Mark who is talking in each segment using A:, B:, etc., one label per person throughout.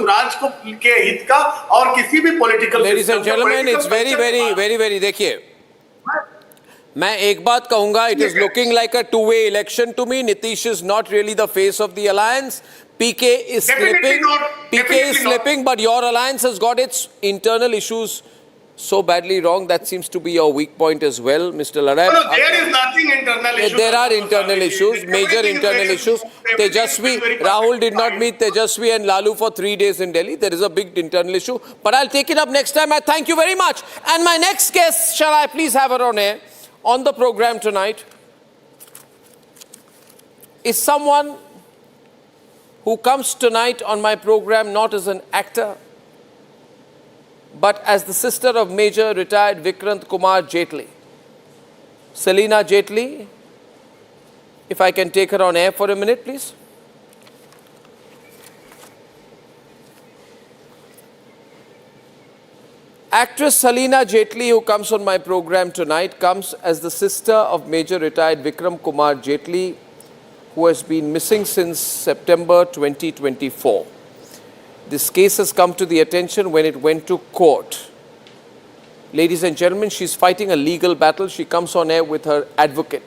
A: राज को के हित का और किसी भी political
B: ladies and gentleman, it's very देखिए, मैं एक बात कहूंगा, it is looking like a two way election to me. Nitish is not really the face of the alliance. PK is slipping, but your alliance has got its internal issues so badly wrong. That seems to be your weak point as well, Mr. Arnab.
A: No, there is nothing internal issues.
B: There are internal issues, major internal issues. Tejasvi, Rahul did not meet Tejasvi and Lalu for 3 days in Delhi. There is a big internal issue, but I'll take it up next time. I thank you very much. And my next guest, shall I please have her on air on the program tonight, is someone who comes tonight on my program not as an actor, but as the sister of Major retired Vikrant Kumar Jaitly. Celina Jaitly, if I can take her on air for a minute, please. Actress Celina Jaitly, who comes on my program tonight, comes as the sister of Major retired Vikram Kumar Jaitly, who has been missing since September 2024. This case has come to the attention when it went to court. Ladies and gentlemen, she's fighting a legal battle. She comes on air with her advocate,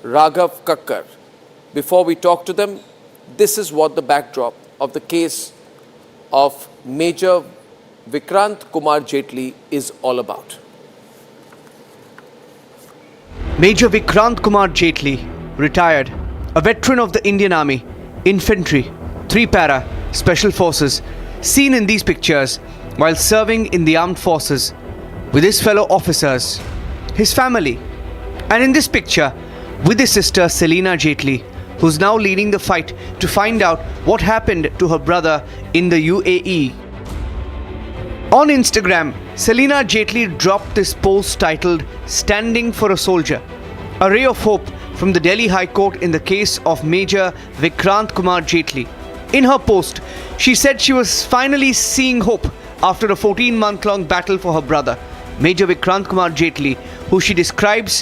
B: Raghav Kakkar. Before we talk to them, this is what the backdrop of the case of Major Vikrant Kumar Jaitly is all about.
C: Major Vikrant Kumar Jaitly, retired, a veteran of the Indian Army, Infantry, 3 Para, Special Forces, seen in these pictures while serving in the armed forces with his fellow officers, his family, and in this picture with his sister Celina Jaitly, who's now leading the fight to find out what happened to her brother in the UAE. On Instagram, Celina Jaitly dropped this post titled "Standing for a Soldier," a ray of hope from the Delhi High Court in the case of Major Vikrant Kumar Jaitly. In her post, she said she was finally seeing hope after a 14-month-long battle for her brother, Major Vikrant Kumar Jaitly, who she describes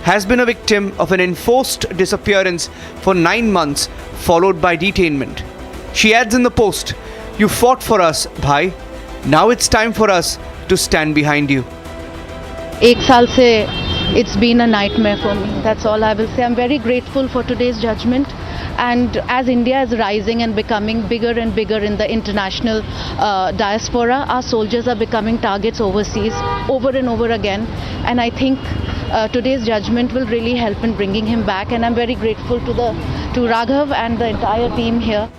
C: has been a victim of an enforced disappearance for 9 months, followed by detainment. She adds in the post, "You fought for us, bhai. Now it's time for us to stand behind you."
D: एक साल से it's been a nightmare for me. That's all I will say. I'm very grateful for today's judgment. And as India is rising and becoming bigger and bigger in the international diaspora, our soldiers are becoming targets overseas over and over again. And I think today's judgment will really help in bringing him back. And I'm very grateful to Raghav and the entire team here.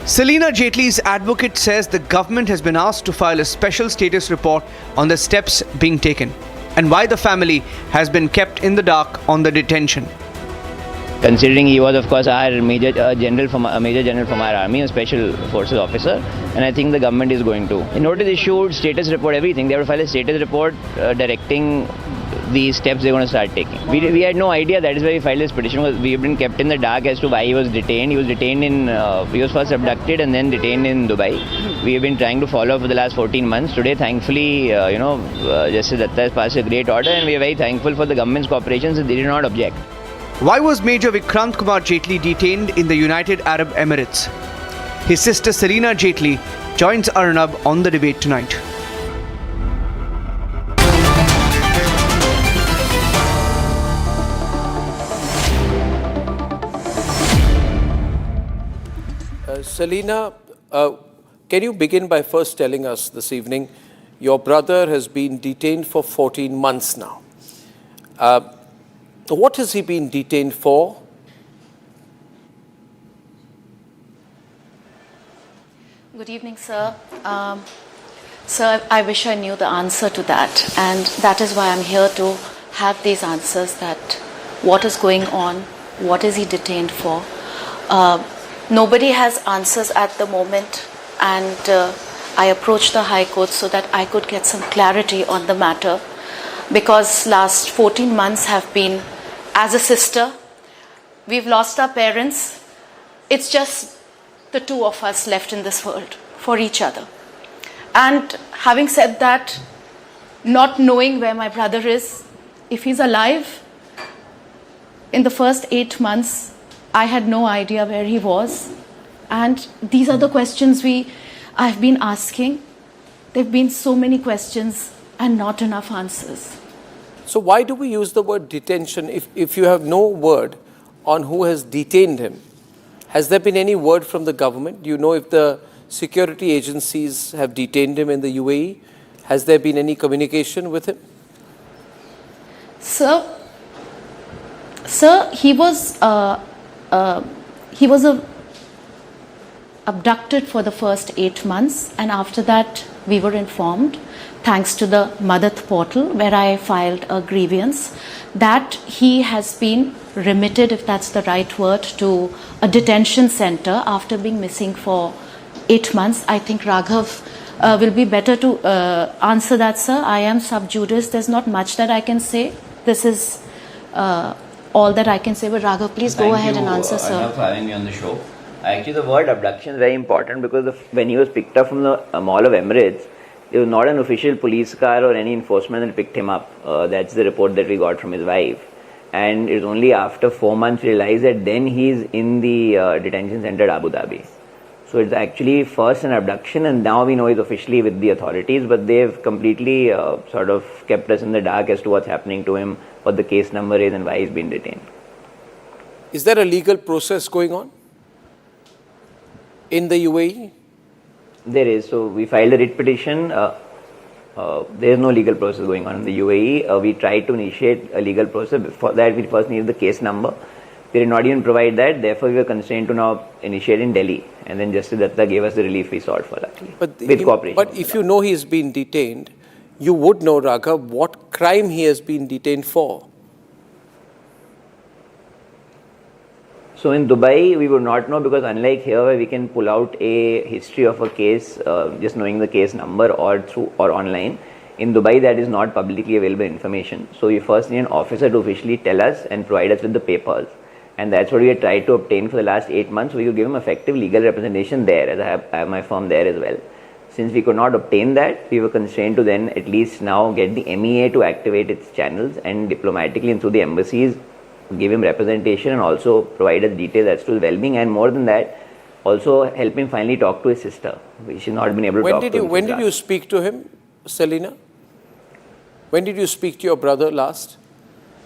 C: Celina Jaitly's advocate says the government has been asked to file a special status report on the steps being taken and why the family has been kept in the dark on the detention.
E: Considering he was, of course, our major general from our army, a special forces officer, and I think the government is going to. In notice issued, status report, everything. They have to file a status report directing the steps they're going to start taking. We had no idea. That is why we filed this petition, because we have been kept in the dark as to why he was detained. He was detained he was first abducted and then detained in Dubai. We have been trying to follow for the last 14 months. Today, thankfully, Justice Datta has passed a great order, and we are very thankful for the government's cooperation, so they did not object.
C: Why was Major Vikrant Kumar Jaitly detained in the United Arab Emirates? His sister Celina Jaitly joins Arnab on the debate tonight.
B: Celina, can you begin by first telling us this evening, your brother has been detained for 14 months now. What has he been detained for?
D: Good evening, sir. Sir, I wish I knew the answer to that, and that is why I'm here to have these answers, that what is going on, what is he detained for. Nobody has answers at the moment, and I approached the High Court so that I could get some clarity on the matter, because last 14 months have been, as a sister, we've lost our parents. It's just the two of us left in this world for each other. And having said that, not knowing where my brother is, if he's alive, in the first 8 months, I had no idea where he was. And these are the questions we I've been asking. There have been so many questions and not enough answers.
B: So why do we use the word detention if you have no word on who has detained him? Has there been any word from the government? Do you know if the security agencies have detained him in the UAE? Has there been any communication with him?
D: Sir, he was abducted for the first 8 months, and after that we were informed, thanks to the Madad portal where I filed a grievance, that he has been remitted, if that's the right word, to a detention center after being missing for 8 months. I think Raghav will be better to answer that, sir. I am sub judice. There's not much that I can say. This is all that I can say. But Raghav, please go ahead and answer, sir.
E: Thank you, Arnab, for having me on the show. Actually, the word abduction is very important because when he was picked up from the Mall of Emirates, it was not an official police car or any enforcement that picked him up. That's the report that we got from his wife. And it was only after 4 months we realized that then he's in the detention center at Abu Dhabi. So it's actually first an abduction, and now we know he's officially with the authorities, but they've completely sort of kept us in the dark as to what's happening to him, what the case number is, and why he's been detained.
B: Is there a legal process going on in the UAE?
E: There is. So we filed a writ petition. There is no legal process going on in the UAE. We tried to initiate a legal process. For that, we first needed the case number. They did not even provide that. Therefore, we were constrained to now initiate in Delhi. And then Justice Datta gave us the relief we sought for, luckily, with cooperation.
B: But if you know he has been detained, you would know, Raghav, what crime he has been detained for.
E: So in Dubai, we would not know, because unlike here where we can pull out a history of a case just knowing the case number or through or online, in Dubai that is not publicly available information. So we first need an officer to officially tell us and provide us with the papers. And that's what we had tried to obtain for the last 8 months. We could give him effective legal representation there, as I have my firm there as well. Since we could not obtain that, we were constrained to then at least now get the MEA to activate its channels and diplomatically and through the embassies give him representation and also provide us details as to his well-being, and more than that, also help him finally talk to his sister, which she's not been able to talk to him.
B: When did you speak to him, Celina? When did you speak to your brother last?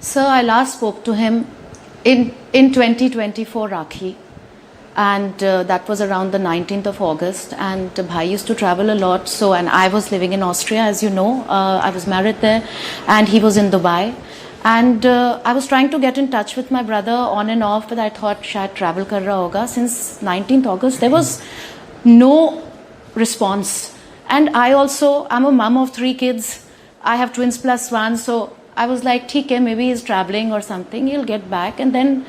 D: Sir, I last spoke to him in 2024 Rakhi, and that was around the 19th of August, and Bhai used to travel a lot, so, and I was living in Austria, as you know. I was married there, and he was in Dubai. And I was trying to get in touch with my brother on and off, but I thought shayad travel kar raha hoga. Since 19th August, there was no response. And I'm a mom of 3 kids. I have twins plus 1. So I was like, theek hai, maybe he's traveling or something. He'll get back. And then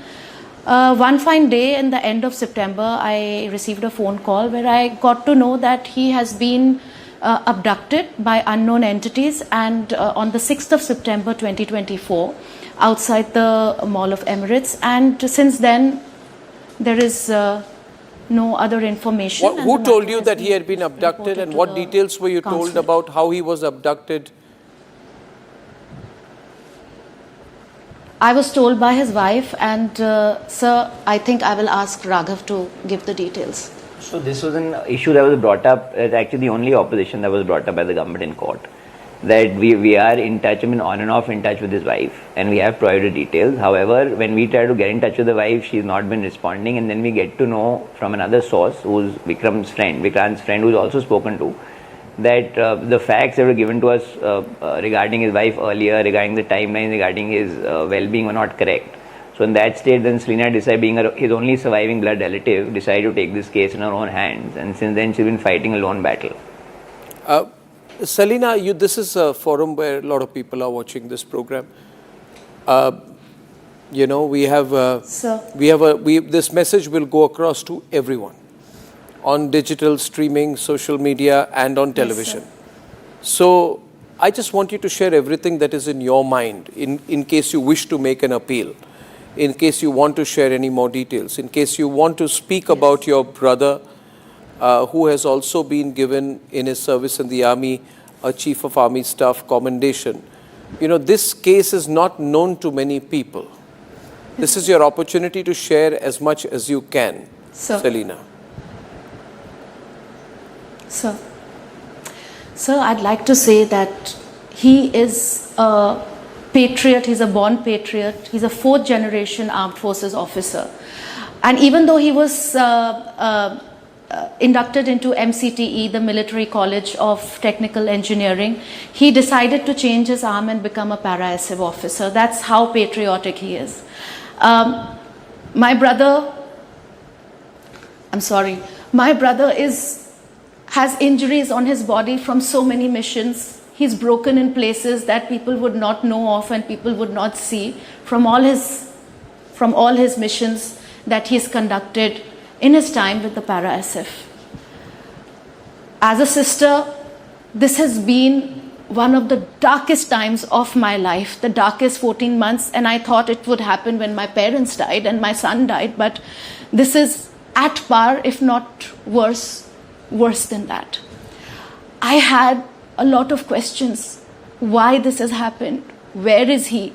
D: one fine day in the end of September, I received a phone call where I got to know that he has been abducted by unknown entities, and on the 6th of September 2024 outside the Mall of Emirates, and since then there is no other information.
B: Who told you that he had been abducted, and what details were you told about how he was abducted?
D: I was told by his wife, and sir, I think I will ask Raghav to give the details.
E: So this was an issue that was brought up, actually the only opposition that was brought up by the government in court, that we are in touch, on and off in touch with his wife, and we have provided details. However, when we try to get in touch with the wife, she's not been responding, and then we get to know from another source, who's Vikrant's friend, who's also spoken to, that the facts that were given to us regarding his wife earlier, regarding the timeline, regarding his well-being were not correct. So in that state, then Celina decided, being his only surviving blood relative, decided to take this case in her own hands, and since then she's been fighting a lone battle.
B: Celina, this is a forum where a lot of people are watching this program. We have this message will go across to everyone on digital streaming, social media, and on television.
D: Yes,
B: so I just want you to share everything that is in your mind in case you wish to make an appeal, in case you want to share any more details, in case you want to speak about your brother who has also been given in his service in the army a Chief of Army Staff commendation. This case is not known to many people. This is your opportunity to share as much as you can, Celina.
D: Sir. Sir, I'd like to say that he is a patriot, he's a born patriot, he's a fourth generation armed forces officer. And even though he was inducted into MCTE, the Military College of Technical Engineering, he decided to change his arm and become a para-SF officer. That's how patriotic he is. My brother has injuries on his body from so many missions. He's broken in places that people would not know of and people would not see from all his missions that he's conducted in his time with the para-SF. As a sister, this has been one of the darkest times of my life, the darkest 14 months, and I thought it would happen when my parents died and my son died, but this is at par, if not worse than that. I had a lot of questions. Why this has happened? Where is he?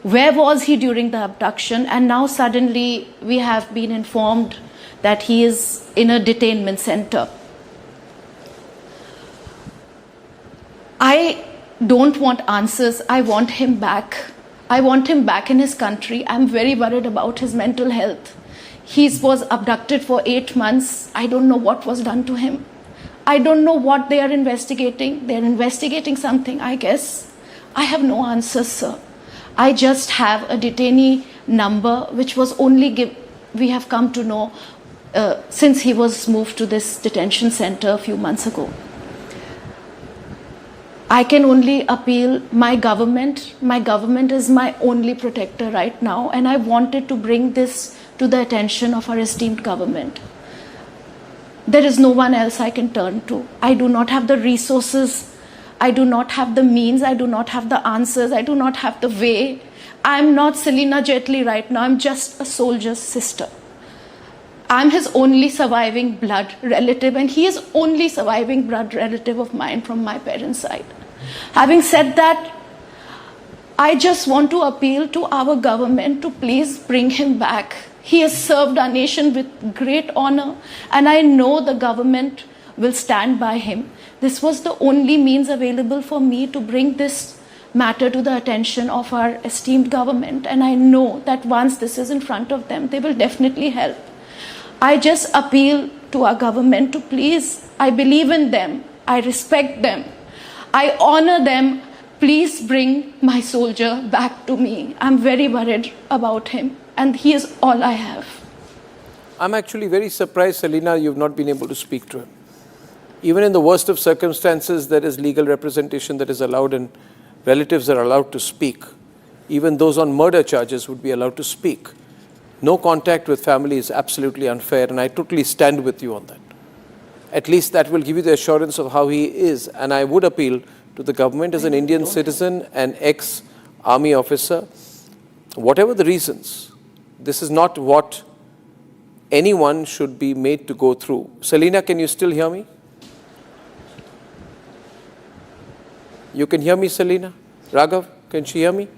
D: Where was he during the abduction? And now suddenly we have been informed that he is in a detainment center. I don't want answers. I want him back. I want him back in his country. I'm very worried about his mental health. He was abducted for 8 months. I don't know what was done to him. I don't know what they are investigating. They're investigating something, I guess. I have no answers, sir. I just have a detainee number, which was only we have come to know since he was moved to this detention center a few months ago. I can only appeal my government. My government is my only protector right now, and I wanted to bring this to the attention of our esteemed government. There is no one else I can turn to. I do not have the resources. I do not have the means. I do not have the answers. I do not have the way. I'm not Celina Jaitly right now. I'm just a soldier's sister. I'm his only surviving blood relative, and he is only surviving blood relative of mine from my parents' side. Having said that, I just want to appeal to our government to please bring him back. He has served our nation with great honor, and I know the government will stand by him. This was the only means available for me to bring this matter to the attention of our esteemed government, and I know that once this is in front of them, they will definitely help. I just appeal to our government to please, I believe in them, I respect them, I honor them. Please bring my soldier back to me. I'm very worried about him, and he is all I have.
B: I'm actually very surprised, Celina, you've not been able to speak to him. Even in the worst of circumstances, there is legal representation that is allowed, and relatives are allowed to speak. Even those on murder charges would be allowed to speak. No contact with family is absolutely unfair, and I totally stand with you on that. At least that will give you the assurance of how he is, and I would appeal to the government as an Indian citizen, an ex-army officer, whatever the reasons, this is not what anyone should be made to go through. Celina, can you still hear me? You can hear me, Celina? Raghav, can she hear me?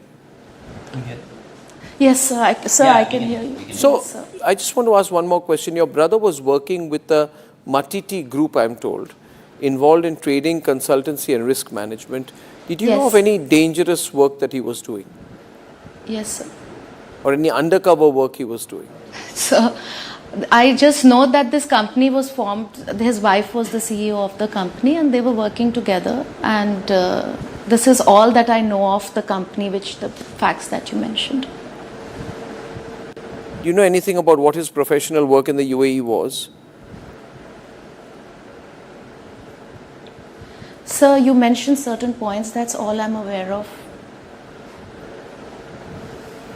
D: Yes, sir. I can hear you.
B: So,
D: yes, sir.
B: I just want to ask one more question. Your brother was working with the Matiti group, I'm told, involved in trading, consultancy and risk management. Did you know of any dangerous work that he was doing?
D: Yes, sir.
B: Or any undercover work he was doing?
D: So, I just know that this company was formed, his wife was the CEO of the company, and they were working together, and this is all that I know of the company, the facts that you mentioned.
B: Do you know anything about what his professional work in the UAE was?
D: Sir, you mentioned certain points, that's all I'm aware of.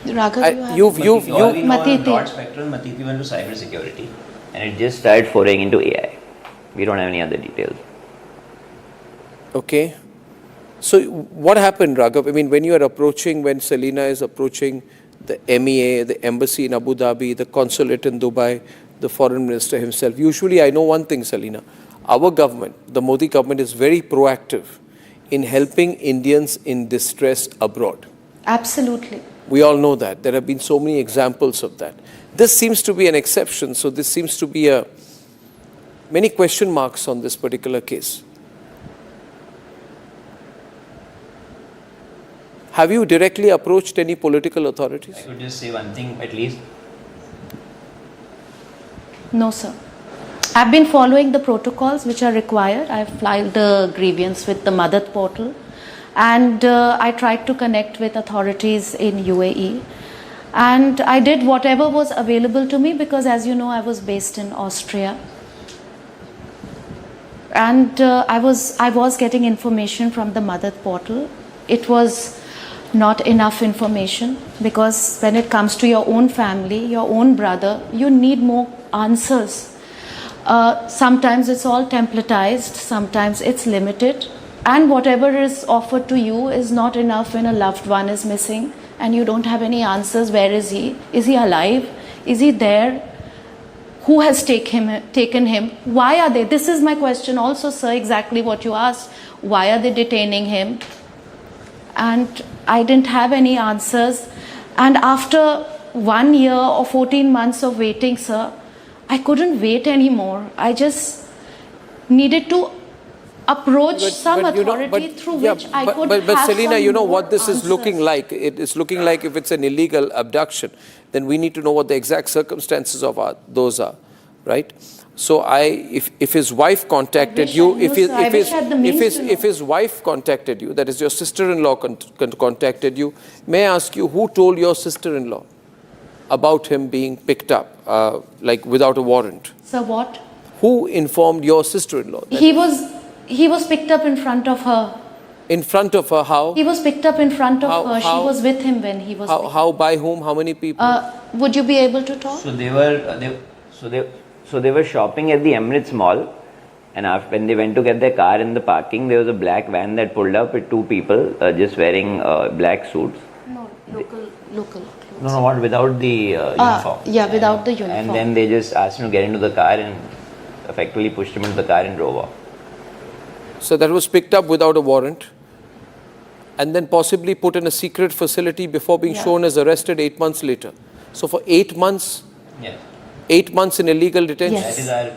D: Raghav,
E: All we know on
D: Matiti.
E: broad spectrum, Matiti went to cyber security, and it just started foraying into AI. We don't have any other details.
B: Okay. So what happened, Raghav? I mean, when Celina is approaching the MEA, the embassy in Abu Dhabi, the consulate in Dubai, the foreign minister himself, usually I know one thing, Celina, our government, the Modi government, is very proactive in helping Indians in distress abroad.
D: Absolutely.
B: We all know that. There have been so many examples of that. This seems to be an exception. So this seems to be many question marks on this particular case. Have you directly approached any political authorities?
E: I could just say one thing at least.
D: No, sir. I've been following the protocols which are required. I've filed the grievance with the Madad portal, and I tried to connect with authorities in UAE, and I did whatever was available to me because, as you know, I was based in Austria, and I was getting information from the Madad portal. It was not enough information because when it comes to your own family, your own brother, you need more answers. Sometimes it's all templatized, sometimes it's limited, and whatever is offered to you is not enough when a loved one is missing and you don't have any answers. Where is he? Is he alive? Is he there? Who has taken him? Why are they? This is my question also, sir, exactly what you asked. Why are they detaining him? And I didn't have any answers. And after 1 year or 14 months of waiting, sir, I couldn't wait anymore. I just needed to approach some authority through which I could have
B: But Celina,
D: some
B: you know
D: more
B: what this is looking
D: answers.
B: like? It is looking like if it's an illegal abduction, then we need to know what the exact circumstances of those are, right? So if his wife contacted you, if his wife contacted you, that is your sister-in-law contacted you, may I ask you who told your sister-in-law about him being picked up, like without a warrant?
D: So what?
B: Who informed your sister-in-law?
D: He was picked up in front of her.
B: In front of her, how?
D: He was picked up in front of her.
B: How?
D: She was with him when he was picked
B: How, by whom, how many people?
D: Would you be able to talk?
E: So they were shopping at the Emirates Mall, and when they went to get their car in the parking, there was a black van that pulled up with two people just wearing black suits.
D: No, local.
E: No, what, without the uniform.
D: Yeah, without the uniform.
E: And then they just asked him to get into the car and effectively pushed him into the car and drove off.
B: So that was picked up without a warrant and then possibly put in a secret facility before being shown as arrested 8 months later. So for 8 months,
E: Yes.
B: 8 months in illegal detention?
D: Yes.
E: That is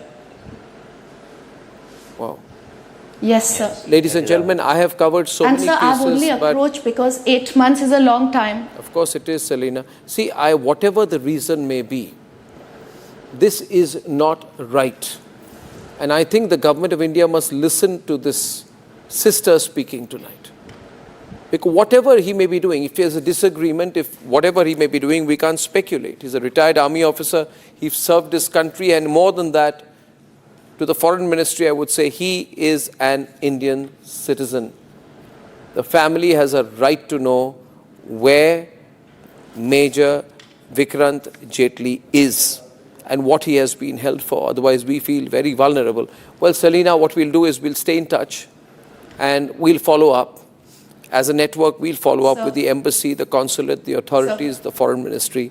E: our...
B: Wow.
D: Yes, sir.
B: Ladies and gentlemen, I have covered so many
D: And sir, I've
B: cases,
D: only
B: but
D: approached because 8 months is a long time.
B: of course it is, Celina. See, whatever the reason may be, this is not right. And I think the government of India must listen to this sister speaking tonight. Because whatever he may be doing, if there's a disagreement, if whatever he may be doing, we can't speculate. He's a retired army officer. He served his country, and more than that, to the foreign ministry, I would say he is an Indian citizen. The family has a right to know where Major Vikrant Jaitly is and what he has been held for. Otherwise, we feel very vulnerable. Well, Celina, what we'll do is we'll stay in touch and we'll follow up. As a network, we'll follow up with the embassy, the consulate, the authorities, the foreign ministry,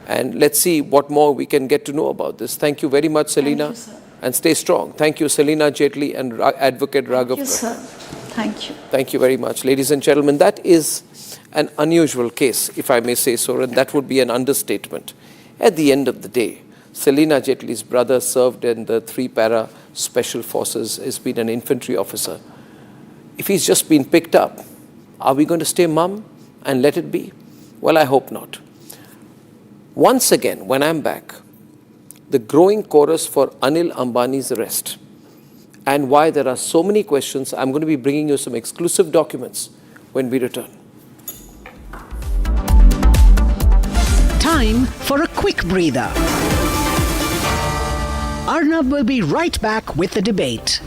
B: and let's see what more we can get to know about this. Thank you very much, Celina.
D: Thank you, sir.
B: And stay strong. Thank you, Celina Jaitly and Advocate Raghav.
D: Thank you, sir. Thank you.
B: Thank you very much. Ladies and gentlemen, that is an unusual case, if I may say so, and that would be an understatement. At the end of the day, Celina Jaitly's brother served in the 3-para Special Forces, has been an infantry officer. If he's just been picked up, are we going to stay mum and let it be? Well, I hope not. Once again, when I'm back, the growing chorus for Anil Ambani's arrest and why there are so many questions, I'm going to be bringing you some exclusive documents when we return.
F: Time for a quick breather. Arnab will be right back with the debate.